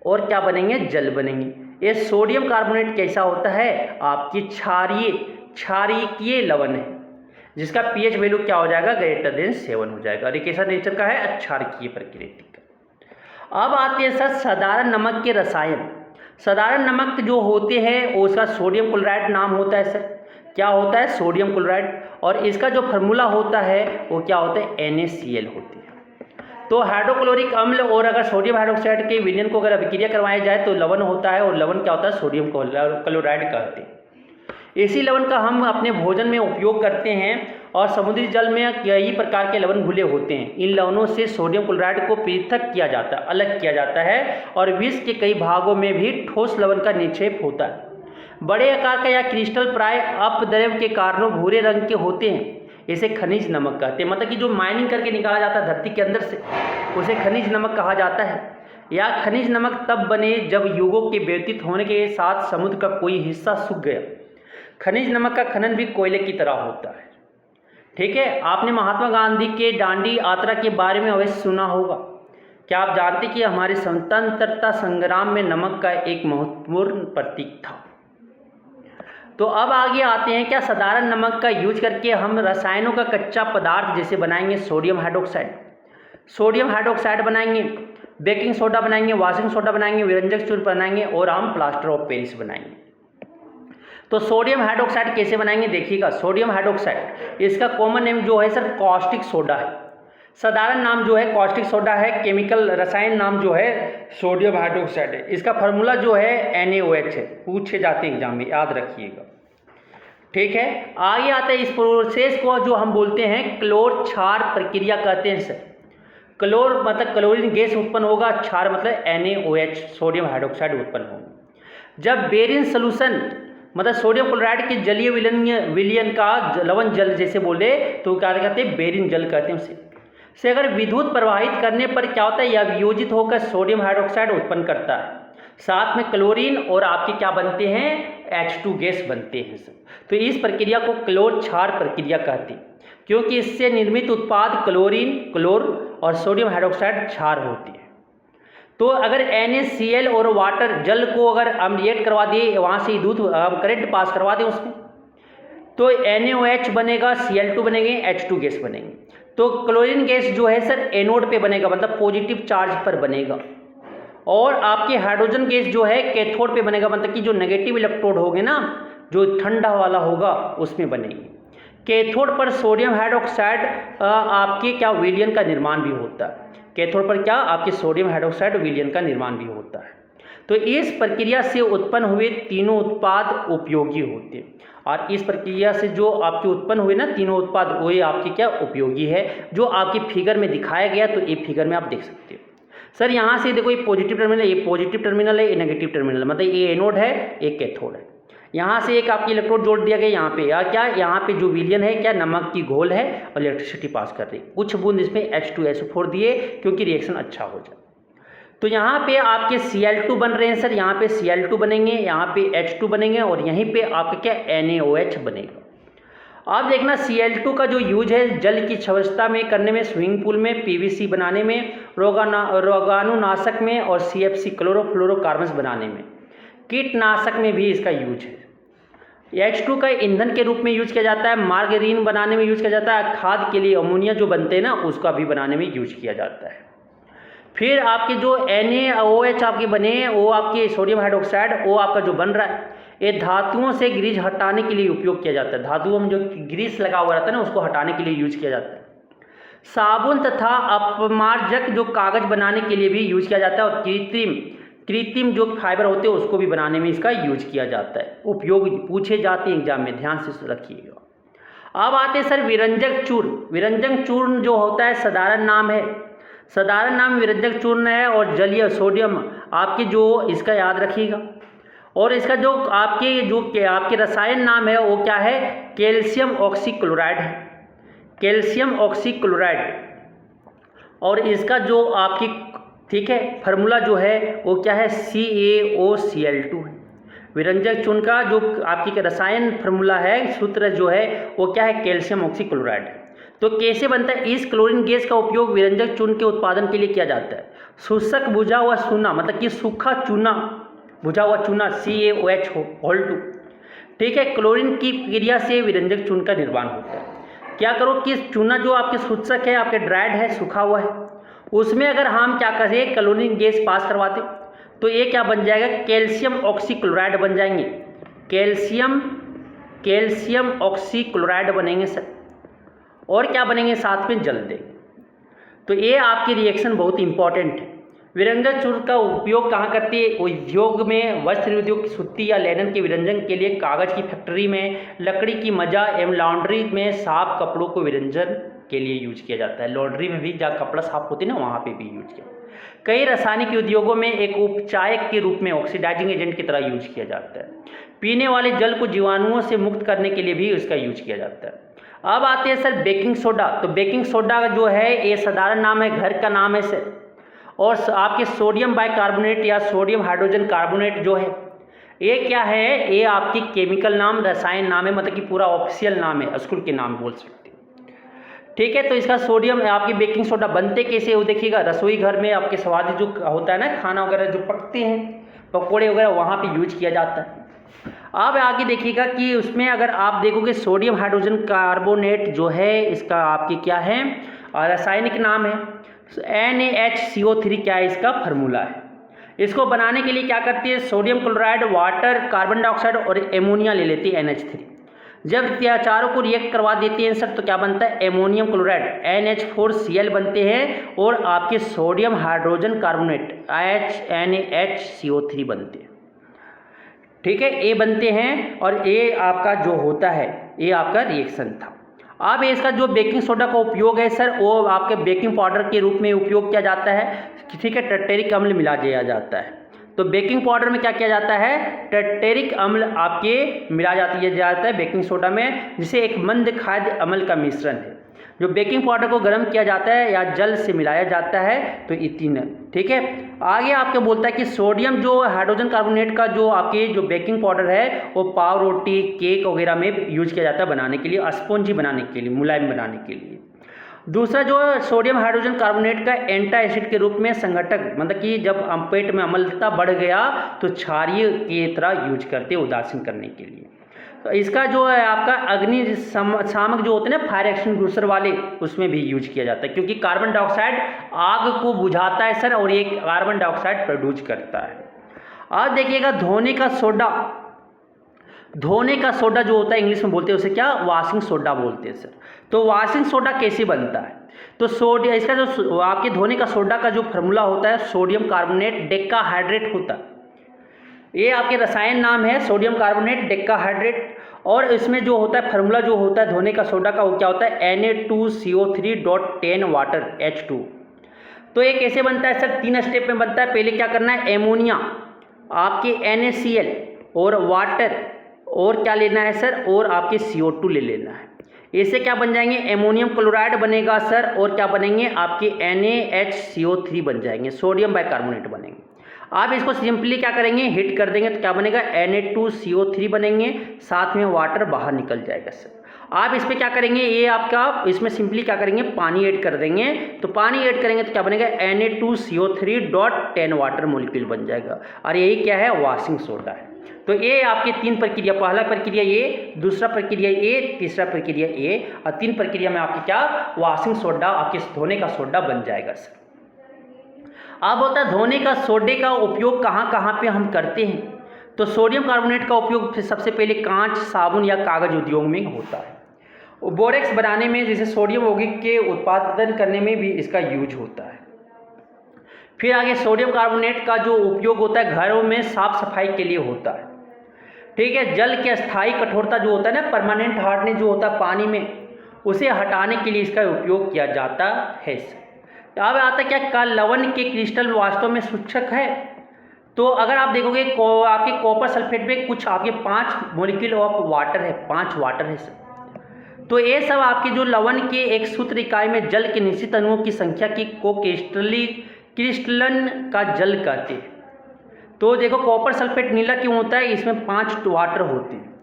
और क्या बनेंगे, जल बनेंगे। ये सोडियम कार्बोनेट कैसा होता है, आपकी क्षारीय लवण है, जिसका पीएच वैल्यू क्या हो जाएगा, ग्रेटर देन 7 हो जाएगा। और ये कैसा नेचर का है, अक्षारकीय प्रकृति का। अब आते हैं सर साधारण नमक के रसायन। साधारण नमक जो होते हैं उसका सोडियम क्लोराइड नाम होता है सर, क्या होता है, सोडियम क्लोराइड। और इसका जो फार्मूला होता है वो क्या होता है, NaCl होती है। तो हाइड्रोक्लोरिक अम्ल और अगर सोडियम हाइड्रोक्साइड के विलयन को अगर अभिक्रिया करवाया जाए तो लवण होता है, और लवण क्या होता है, सोडियम क्लोराइड कहते हैं। इसी लवण का हम अपने भोजन में उपयोग करते हैं, और समुद्री जल में कई प्रकार के लवण घुले होते हैं। इन लवणों से सोडियम क्लोराइड को पृथक किया जाता है, अलग किया जाता है, और विश्व के कई भागों में भी ठोस लवण का निक्षेप होता है। बड़े आकार का या क्रिस्टल प्राय अपद्रव के कारणों भूरे रंग के होते हैं, इसे खनिज नमक कहते हैं। मतलब कि जो माइनिंग करके निकाला जाता है धरती के अंदर से, उसे खनिज नमक कहा जाता है। या खनिज नमक तब बने जब युगों के व्यतीत होने के साथ समुद्र का कोई हिस्सा सूख गया। खनिज नमक का खनन भी कोयले की तरह होता है। ठीक है, आपने महात्मा गांधी के दांडी यात्रा के बारे में अवश्य सुना होगा। क्या आप जानते कि हमारे स्वतंत्रता संग्राम में नमक का एक महत्वपूर्ण प्रतीक था। तो अब आगे आते हैं, क्या साधारण नमक का यूज करके हम रसायनों का कच्चा पदार्थ जैसे बनाएंगे सोडियम हाइड्रोक्साइड बनाएंगे, बेकिंग सोडा बनाएंगे, वॉशिंग सोडा बनाएंगे, विरंजक चूर्ण बनाएंगे, और हम प्लास्टर ऑफ पेरिस बनाएंगे। तो सोडियम हाइड्रोक्साइड कैसे बनाएंगे, देखिएगा। सोडियम हाइड्रोक्साइड इसका कॉमन नेम जो है सर कॉस्टिक सोडा है। साधारण नाम जो है कॉस्टिक सोडा है, केमिकल रसायन नाम जो है सोडियम हाइड्रोक्साइड है। इसका फार्मूला जो है NaOH है, पूछे जाते हैं एग्जाम में, याद रखिएगा। ठीक है, आगे आता है इस प्रोसेस को जो हम बोलते हैं क्लोर क्षार प्रक्रिया कहते हैं सर। क्लोर मतलब क्लोरीन गैस उत्पन्न होगा, क्षार मतलब NaOH सोडियम हाइड्रोक्साइड उत्पन्न होगा। जब बेरिन सोल्यूशन मतलब सोडियम क्लोराइड के जलीय विलयन का लवण जल जैसे बोले तो क्या कहते हैं, बेरिन जल कहते हैं उसे। से अगर विद्युत प्रवाहित करने पर क्या होता है, यह वियोजित होकर सोडियम हाइड्रोक्साइड उत्पन्न करता है। साथ में क्लोरीन और आपके क्या बनते हैं, H2 गैस बनते हैं सर। तो इस प्रक्रिया को क्लोर क्षार प्रक्रिया कहते हैं, क्योंकि इससे निर्मित उत्पाद क्लोरीन, क्लोर और सोडियम हाइड्रोक्साइड क्षार होती है। तो अगर NaCl और वाटर जल को अगर हम रिएक्ट करवा दिए, वहाँ से दूध करंट पास करवा दें उसमें, तो NaOH बनेगा, Cl2 बनेंगे, H2 गैस बनेंगे। तो क्लोरीन गैस जो है सर एनोड पे बनेगा, मतलब पॉजिटिव चार्ज पर बनेगा, और आपके हाइड्रोजन गैस जो है कैथोड पे बनेगा, मतलब कि जो नेगेटिव इलेक्ट्रोड होंगे ना, जो ठंडा वाला होगा उसमें बनेंगे। कैथोड पर सोडियम हाइड्रोक्साइड आपके क्या विलयन का निर्माण भी होता है। कैथोड पर क्या आपके सोडियम हाइड्रोक्साइड विलयन का निर्माण भी होता है। तो इस प्रक्रिया से उत्पन्न हुए तीनों उत्पाद उपयोगी होते हैं, और इस प्रक्रिया से जो आपके उत्पन्न हुए ना तीनों उत्पाद वो आपके क्या उपयोगी है, जो आपके फिगर में दिखाया गया। तो ये फिगर में आप देख सकते हो सर। यहाँ से देखो ये पॉजिटिव टर्मिनल है, ये पॉजिटिव टर्मिनल है, ये नेगेटिव टर्मिनल, मतलब ये एनोड है, एक कैथोड है। यहाँ से एक आपकी इलेक्ट्रोड जोड़ दिया गया यहाँ पे, या क्या यहाँ पे जो विलयन है क्या नमक की घोल है और इलेक्ट्रिसिटी पास कर रही है। कुछ बूंद इसमें H2SO4 दिए क्योंकि रिएक्शन अच्छा हो जाए। तो यहाँ पे आपके Cl2 बन रहे हैं सर, यहाँ पे Cl2 बनेंगे, यहाँ पे H2 बनेंगे, और यहीं पे आपका क्या NaOH बनेगा। अब देखना Cl2 का जो यूज है जल की स्वच्छता में करने में, स्विमिंग पूल में, PVC बनाने में, रोगाणुनाशक में, और CFC क्लोरोफ्लोरोकार्बन्स बनाने में, कीटनाशक में भी इसका यूज है। H2 का ईंधन के रूप में यूज किया जाता है, मार्गरीन बनाने में यूज किया जाता है, खाद के लिए अमोनिया जो बनते हैं ना उसका भी बनाने में यूज किया जाता है। फिर आपके जो NaOH आपके बने वो आपके सोडियम हाइड्रोक्साइड वो आपका जो बन रहा है, ये धातुओं से ग्रीस हटाने के लिए उपयोग किया जाता है। धातुओं में जो ग्रीस लगा हुआ रहता है ना उसको हटाने के लिए यूज किया जाता है। साबुन तथा अपमार्जक जो कागज बनाने के लिए भी यूज किया जाता है, और कृत्रिम जो फाइबर होते हैं उसको भी बनाने में इसका यूज किया जाता है। उपयोग पूछे जाते हैं एग्जाम में, ध्यान से रखिएगा। अब आते हैं सर विरंजक चूर्ण। विरंजक चूर्ण जो होता है साधारण नाम है, साधारण नाम विरंजक चूर्ण है, और जलीय सोडियम आपके जो इसका याद रखिएगा। और इसका जो आपके रसायन नाम है वो क्या है, कैल्शियम ऑक्सीक्लोराइड है, कैल्शियम ऑक्सीक्लोराइड। और इसका जो आपकी ठीक है फार्मूला जो है वो क्या है, CaOCl2 है। विरंजक चूर्ण का जो आपकी रसायन फार्मूला है, सूत्र जो है वो क्या है, कैल्शियम ऑक्सीक्लोराइड है। तो कैसे बनता है? इस क्लोरीन गैस का उपयोग विरंजक चूर्ण के उत्पादन के लिए किया जाता है। शुष्क बुझा हुआ चूना, मतलब कि सूखा चूना, बुझा हुआ चूना CaOH2, ठीक है, क्लोरीन की क्रिया से विरंजक चूर्ण का निर्माण होता है। क्या करो कि चूना जो आपके शुष्क है, आपके ड्राइड है, सूखा हुआ है, उसमें अगर हम क्या करें, क्लोरीन गैस पास करवाते तो ये क्या बन जाएगा? कैल्शियम ऑक्सीक्लोराइड बन जाएंगे। कैल्शियम ऑक्सीक्लोराइड बनेंगे सर, और क्या बनेंगे? साथ में जल देंगे। तो ये आपकी रिएक्शन बहुत इंपॉर्टेंट है। विरंजक चूर्ण का उपयोग कहाँ करती है? उद्योग में, वस्त्र उद्योग की सूती या लेनन के विरंजन के लिए, कागज की फैक्ट्री में, लकड़ी की मजा एवं लॉन्ड्री में साफ कपड़ों को विरंजन के लिए यूज किया जाता है। लॉन्ड्री में भी जहाँ कपड़ा साफ होते हैं ना, वहाँ पे भी यूज किया। कई रासायनिक उद्योगों में एक उपचायक के रूप में, ऑक्सीडाइजिंग एजेंट की तरह यूज किया जाता है। पीने वाले जल को जीवाणुओं से मुक्त करने के लिए भी इसका यूज किया जाता है। अब आते हैं सर बेकिंग सोडा। तो बेकिंग सोडा जो है, ये साधारण नाम है, घर का नाम है सर। और आपके सोडियम बाइकार्बोनेट या सोडियम हाइड्रोजन कार्बोनेट जो है, ये क्या है? ये आपकी केमिकल नाम, रसायन नाम है, मतलब कि पूरा ऑफिशियल नाम है, स्कूल के नाम बोल सकते हैं, ठीक है। तो इसका सोडियम, आपकी बेकिंग सोडा बनते कैसे हो? देखिएगा, रसोई घर में आपके स्वादिष्ट जो होता है ना, खाना वगैरह जो पकते हैं, पकौड़े वगैरह, वहाँ पे यूज किया जाता है। अब आगे देखिएगा कि उसमें अगर आप देखोगे सोडियम हाइड्रोजन कार्बोनेट जो है, इसका आपकी क्या है? रासायनिक नाम है NaHCO3, क्या है इसका फॉर्मूला है। इसको बनाने के लिए क्या करती है? Sodium chloride, water, carbon dioxide और एमोनिया ले लेती है NH3। जब चारों को रिएक्ट करवा देती है सर, तो क्या बनता है? एमोनियम क्लोराइड NH4Cl बनते हैं, और आपके सोडियम हाइड्रोजन कार्बोनेट NaHCO3 बनते हैं, ठीक है, ये बनते हैं। और ये आपका जो होता है, ये आपका रिएक्शन था। अब इसका जो बेकिंग सोडा का उपयोग है सर, वो आपके बेकिंग पाउडर के रूप में उपयोग किया जाता है, ठीक है, टर्टेरिक अम्ल मिला दिया जाता है। तो बेकिंग पाउडर में क्या किया जाता है? टर्टेरिक अम्ल आपके मिला जाता है बेकिंग सोडा में, जिसे एक मंद खाद्य अम्ल का मिश्रण है। जो बेकिंग पाउडर को गर्म किया जाता है या जल से मिलाया जाता है, तो इथेनॉल, ठीक है। आगे आपके बोलता है कि सोडियम जो हाइड्रोजन कार्बोनेट का जो आपके जो बेकिंग पाउडर है, वो पाव रोटी, केक वगैरह में यूज किया जाता है बनाने के लिए, स्पॉन्जी बनाने के लिए, मुलायम बनाने के लिए। दूसरा जो सोडियम हाइड्रोजन कार्बोनेट का एंटा एसिड के रूप में संघटक, मतलब कि जब पेट में अम्लता बढ़ गया तो क्षारीय की तरह यूज करते हैं उदासीन करने के लिए। तो इसका जो है आपका अग्नि शामक जो होते हैं ना, फायर एक्सटिंग्विशर वाले, उसमें भी यूज किया जाता है, क्योंकि कार्बन डाइऑक्साइड आग को बुझाता है सर, और ये कार्बन डाइऑक्साइड प्रोड्यूस करता है। अब देखिएगा धोने का सोडा जो होता है, इंग्लिश में बोलते हैं उसे क्या? वॉशिंग सोडा बोलते हैं सर। तो वॉशिंग सोडा कैसे बनता है? तो सोडियम, इसका जो आपके धोने का सोडा का जो फार्मूला होता है, सोडियम कार्बोनेट डेकाहाइड्रेट होता है। ये आपके रसायन नाम है सोडियम कार्बोनेट डेकाहाइड्रेट। और इसमें जो होता है फार्मूला जो होता है धोने का सोडा का, वो क्या होता है? Na2CO3.10 water H2। तो ये कैसे बनता है सर? 3 स्टेप में बनता है। पहले क्या करना है? एमोनिया, आपके NaCl और वाटर, और क्या लेना है सर? और आपके CO2 ले लेना है। इससे क्या बन जाएंगे? एमोनियम क्लोराइड बनेगा सर, और क्या बनेंगे? आपके NaHCO3 बन जाएंगे, सोडियम बाइकार्बोनेट बनेंगे। आप इसको सिंपली क्या करेंगे? हिट कर देंगे तो क्या बनेगा? Na2CO3 बनेंगे, साथ में वाटर बाहर निकल जाएगा सर। आप इस पर क्या करेंगे? ये आपका इसमें सिंपली क्या करेंगे? पानी ऐड कर देंगे। तो पानी ऐड करेंगे तो क्या बनेगा? Na2CO3.10 वाटर मोलिक्यूल बन जाएगा, और यही क्या है? वॉशिंग सोडा है। तो ये आपके 3 प्रक्रिया, पहला प्रक्रिया ये, दूसरा प्रक्रिया ये, तीसरा प्रक्रिया ये, और 3 प्रक्रिया में आपके क्या? वॉशिंग सोडा, आपके धोने का सोडा बन जाएगा सर। अब होता है धोने का सोडे का उपयोग कहाँ कहाँ पे हम करते हैं? तो सोडियम कार्बोनेट का उपयोग सबसे पहले कांच, साबुन या कागज उद्योग में होता है। बोरेक्स बनाने में, जैसे सोडियम यौगिक के उत्पादन करने में भी इसका यूज होता है। फिर आगे सोडियम कार्बोनेट का जो उपयोग होता है घरों में साफ सफाई के लिए होता है, ठीक है। जल के अस्थायी कठोरता जो होता है ना, परमानेंट हार्डनेस जो होता है पानी में, उसे हटाने के लिए इसका उपयोग किया जाता है। अब आता क्या? लवण के क्रिस्टल वास्तव में सूचक है। तो अगर आप देखोगे आपके कॉपर सल्फेट में कुछ आपके 5 मॉलिक्यूल ऑफ वाटर है, 5 वाटर है सर। तो ये सब आपके जो लवण के एक सूत्र इकाई में जल के निश्चित अणुओं की संख्या की को क्रिस्टलन का जल कहते हैं। तो देखो कॉपर सल्फेट नीला क्यों होता है? इसमें 5 वाटर होते हैं।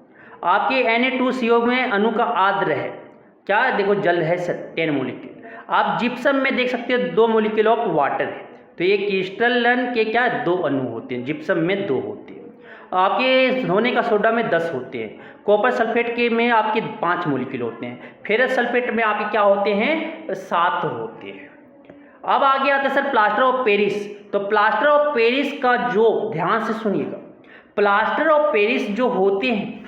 आपके Na2CO में अणु का आर्द्र है, क्या देखो जल है 10 मोलिक्यूल। आप जिप्सम में देख सकते हो 2 मोलिक्यूल ऑफ वाटर है, तो ये क्रिस्टलन के क्या 2 अणु होते हैं, जिप्सम में 2 होते हैं। आपके सोने का सोडा में 10 होते हैं, कॉपर सल्फेट के में आपके 5 मोलिक्यूल होते हैं, फेरस सल्फेट में आपके क्या होते हैं 7 होते हैं। अब आगे आता है सर प्लास्टर ऑफ पेरिस। तो प्लास्टर ऑफ पेरिस का जो, ध्यान से सुनिएगा, प्लास्टर ऑफ पेरिस जो होते हैं,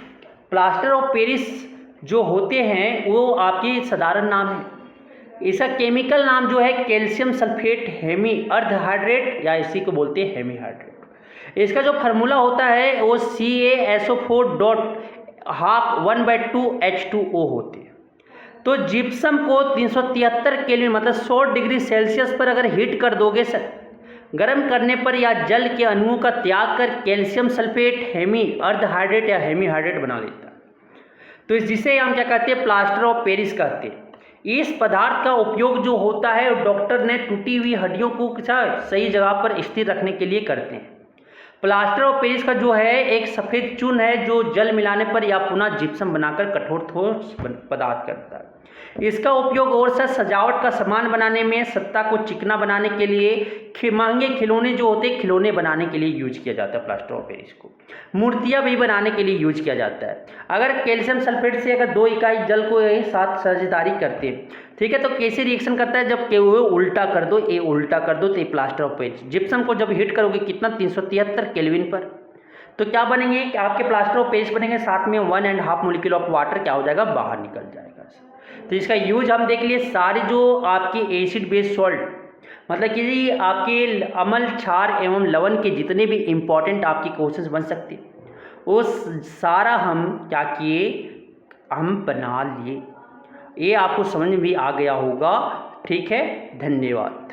प्लास्टर ऑफ पेरिस जो होते हैं वो आपकी साधारण नाम है, इसका केमिकल नाम जो है कैल्शियम सल्फेट हेमी अर्ध हाइड्रेट या इसी को बोलते हैं हेमी हाइड्रेट। इसका जो फार्मूला होता है वो CaSO4 डॉट हाफ 1/2H2O होते हैं। तो जिप्सम को 373 केल्विन मतलब 100 डिग्री सेल्सियस पर अगर हीट कर दोगे सर, गर्म करने पर या जल के अणुओं का त्याग कर कैल्शियम सल्फेट हेमी अर्ध हाइड्रेट या हेमी हाइड्रेट बना लेता है। तो जिसे हम क्या कहते हैं प्लास्टर ऑफ पेरिस कहते हैं। इस पदार्थ का उपयोग जो होता है डॉक्टर ने टूटी हुई हड्डियों को सही जगह पर स्थिर रखने के लिए करते हैं। प्लास्टर ऑफ पेरिस का जो है एक सफ़ेद चून है जो जल मिलाने पर या पुनः जिप्सम बनाकर कठोर ठोस पदार्थ करता है। इसका उपयोग और से सजावट का सामान बनाने में, सत्ता को चिकना बनाने के लिए, महंगे खिलौने जो होते हैं खिलौने बनाने के लिए यूज किया जाता है। प्लास्टर ऑफ पेरिस को मूर्तियां भी बनाने के लिए यूज किया जाता है। अगर कैल्शियम सल्फेट से अगर 2 इकाई जल को साथ साझेदारी करते हैं, ठीक है, तो कैसे रिएक्शन करता है, जब वो उल्टा कर दो, ये उल्टा कर दो, तो ये प्लास्टर ऑफ पेरिस। जिप्सम को जब हीट करोगे कितना 373 केल्विन पर, तो क्या बनेंगे कि आपके प्लास्टर ऑफ पेरिस बनेंगे, साथ में 1.5 मोलिक्यूल ऑफ वाटर क्या हो जाएगा बाहर निकल जाएगा। तो इसका यूज हम देख लिए, सारे जो आपकी एसिड बेस्ड सॉल्ट मतलब कि आपके अम्ल क्षार एवं लवण के जितने भी इम्पॉर्टेंट आपके क्वेश्चंस बन सकते हैं वो सारा हम क्या किए, हम बना लिए। ये आपको समझ में भी आ गया होगा। ठीक है, धन्यवाद।